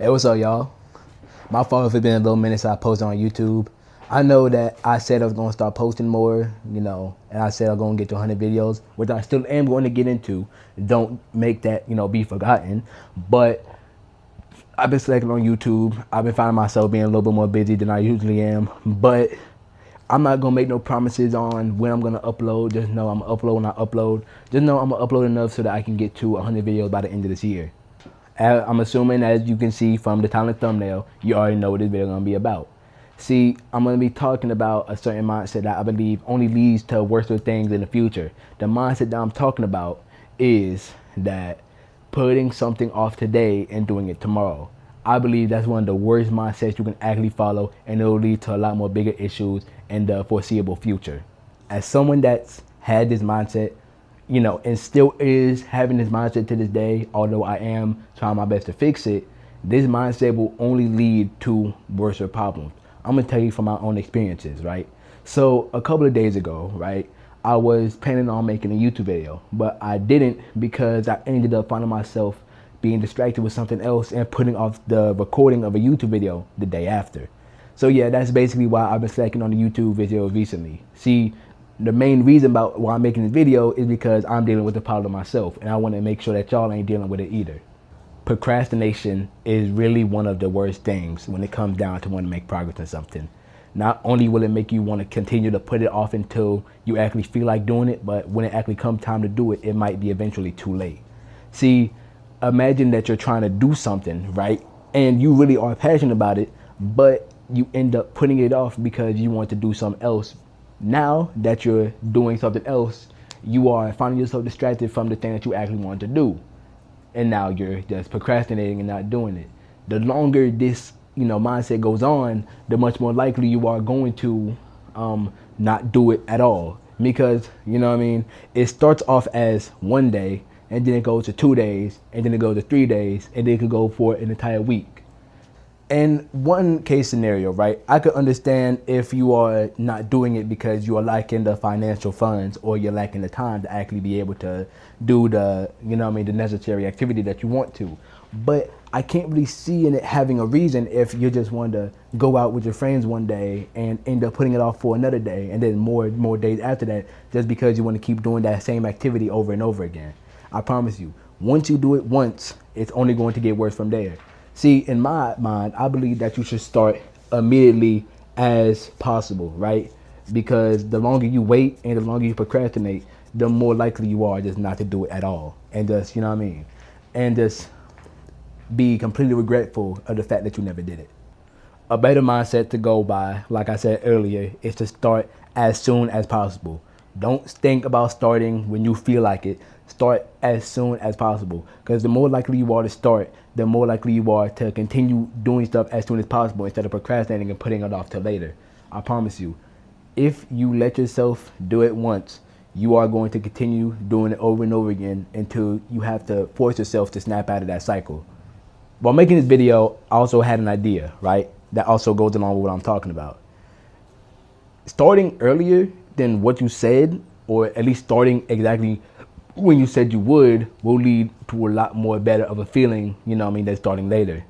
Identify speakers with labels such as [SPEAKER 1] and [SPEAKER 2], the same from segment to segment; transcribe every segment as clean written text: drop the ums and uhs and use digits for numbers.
[SPEAKER 1] Hey, what's up, y'all? My fault if it's been a little minute since I posted on YouTube. I know that I said I was gonna start posting more, and I said I'm gonna get to 100 videos, which I still am going to get into. Don't make that, be forgotten. But I've been slacking on YouTube. I've been finding myself being a little bit more busy than I usually am. But I'm not gonna make no promises on when I'm gonna upload. Just know I'm gonna upload when I upload. Just know I'm gonna upload enough so that I can get to 100 videos by the end of this year. I'm assuming, as you can see from the title and thumbnail, you already know what this video is going to be about. See, I'm going to be talking about a certain mindset that I believe only leads to worse things in the future. The mindset that I'm talking about is that putting something off today and doing it tomorrow. I believe that's one of the worst mindsets you can actually follow, and it will lead to a lot more bigger issues in the foreseeable future. As someone that's had this mindset, and still is having this mindset to this day, although I am trying my best to fix it, this mindset will only lead to worse problems. I'm gonna tell you from my own experiences, right? So a couple of days ago, right, I was planning on making a YouTube video, but I didn't because I ended up finding myself being distracted with something else and putting off the recording of a YouTube video the day after. So yeah, that's basically why I've been slacking on the YouTube videos recently. See, the main reason about why I'm making this video is because I'm dealing with the problem myself, and I want to make sure that y'all ain't dealing with it either. Procrastination is really one of the worst things when it comes down to wanting to make progress in something. Not only will it make you want to continue to put it off until you actually feel like doing it, but when it actually comes time to do it, it might be eventually too late. See, imagine that you're trying to do something, right? And you really are passionate about it, but you end up putting it off because you want to do something else. Now that you're doing something else, you are finding yourself distracted from the thing that you actually want to do. And now you're just procrastinating and not doing it. The longer this, mindset goes on, the much more likely you are going to not do it at all. Because, it starts off as one day, and then it goes to 2 days, and then it goes to 3 days, and then it could go for an entire week. In one case scenario, right, I could understand if you are not doing it because you are lacking the financial funds or you're lacking the time to actually be able to do the, the necessary activity that you want to. But I can't really see in it having a reason if you just want to go out with your friends one day and end up putting it off for another day and then more days after that just because you want to keep doing that same activity over and over again. I promise you, once you do it once, it's only going to get worse from there. See, in my mind, I believe that you should start immediately as possible, right? Because the longer you wait and the longer you procrastinate, the more likely you are just not to do it at all. And just, and just be completely regretful of the fact that you never did it. A better mindset to go by, like I said earlier, is to start as soon as possible. Don't think about starting when you feel like it. Start as soon as possible, because the more likely you are to start, the more likely you are to continue doing stuff as soon as possible instead of procrastinating and putting it off till later. I promise you, if you let yourself do it once, you are going to continue doing it over and over again until you have to force yourself to snap out of that cycle. While making this video, I also had an idea, right? That also goes along with what I'm talking about. Starting earlier than what you said, or at least starting exactly when you said you would, will lead to a lot more better of a feeling, than starting later.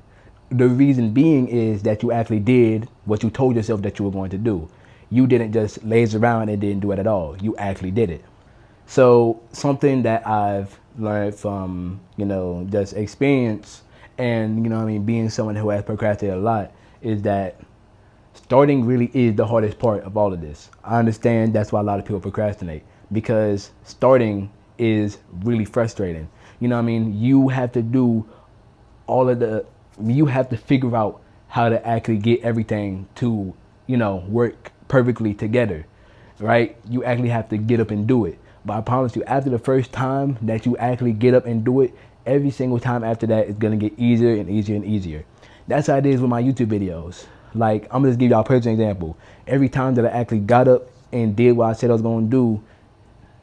[SPEAKER 1] The reason being is that you actually did what you told yourself that you were going to do. You didn't just laze around and didn't do it at all. You actually did it. So something that I've learned from, just experience and, being someone who has procrastinated a lot is that starting really is the hardest part of all of this. I understand that's why a lot of people procrastinate, because starting is really frustrating. You have to do you have to figure out how to actually get everything to, work perfectly together, right? You actually have to get up and do it. But I promise you, after the first time that you actually get up and do it, every single time after that, it's gonna get easier and easier and easier. That's how it is with my YouTube videos. Like, I'm gonna just give y'all a personal example. Every time that I actually got up and did what I said I was gonna do,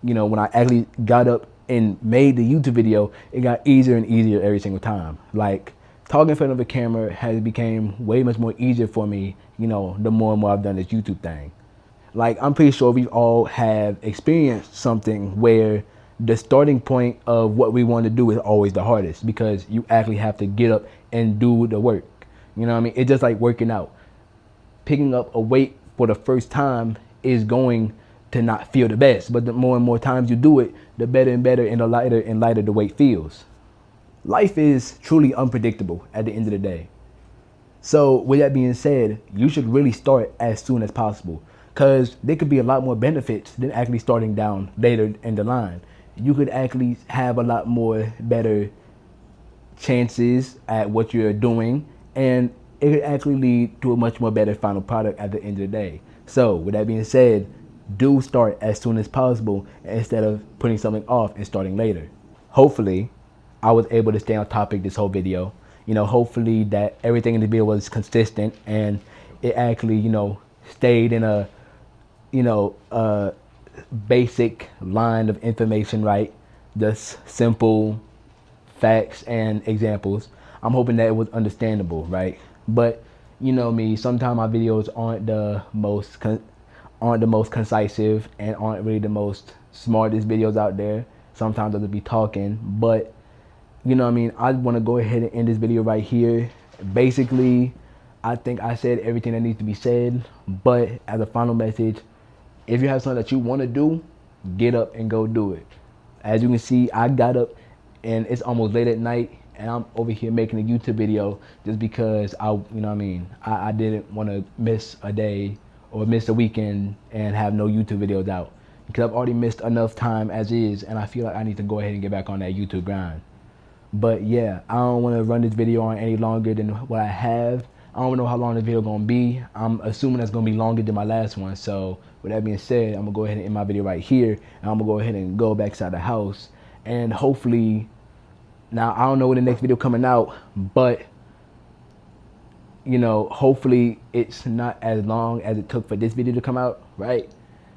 [SPEAKER 1] when I actually got up and made the YouTube video, it got easier and easier every single time. Like, talking in front of a camera has become way much more easier for me, the more and more I've done this YouTube thing. Like, I'm pretty sure we all have experienced something where the starting point of what we want to do is always the hardest, because you actually have to get up and do the work. You know what I mean? It's just like working out. Picking up a weight for the first time is going to not feel the best, but the more and more times you do it, the better and better and the lighter the weight feels. Life is truly unpredictable at the end of the day. So with that being said, you should really start as soon as possible, because there could be a lot more benefits than actually starting down later in the line. You could actually have a lot more better chances at what you're doing, and it could actually lead to a much more better final product at the end of the day. So with that being said, do start as soon as possible instead of putting something off and starting later. Hopefully, I was able to stay on topic this whole video. You know, hopefully that everything in the video was consistent and it actually, you know, stayed in a, you know, basic line of information, right? Just simple facts and examples. I'm hoping that it was understandable, right? But you know me, sometimes my videos aren't the most concisive and aren't really the most smartest videos out there. Sometimes I'll just be talking, but you know what I mean, I want to go ahead and end this video right here. Basically, I think I said everything that needs to be said, but as a final message, if you have something that you want to do, get up and go do it. As you can see, I got up and it's almost late at night and I'm over here making a YouTube video just because you know what I mean, I didn't want to miss a day or miss a weekend and have no YouTube videos out, because I've already missed enough time as is, and I feel like I need to go ahead and get back on that YouTube grind. But yeah, I don't want to run this video on any longer than what I have. I don't know how long the video gonna be. I'm assuming it's gonna be longer than my last one. So with that being said, I'm gonna go ahead and end my video right here, and I'm gonna go ahead and go back inside the house. And hopefully, now I don't know when the next video coming out, but you know, hopefully it's not as long as it took for this video to come out, right?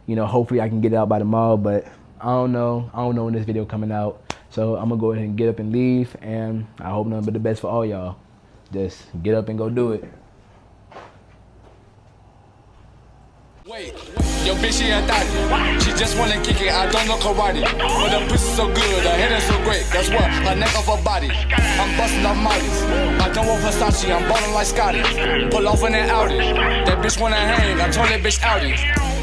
[SPEAKER 1] You know, hopefully I can get it out by tomorrow, but I don't know when this video coming out. So I'm gonna go ahead and get up and leave, and I hope nothing but the best for all y'all. Just get up and go do it.
[SPEAKER 2] Wait, yo bitch, she a thotty. She just wanna kick it, I don't know karate. But the pussy so good, her head is so great. Guess what? Her neck off her body. I'm busting up Molly's. I don't want Versace, I'm ballin' like Scotty. Pull off in that Audi. That bitch wanna hang, I told that bitch Audi.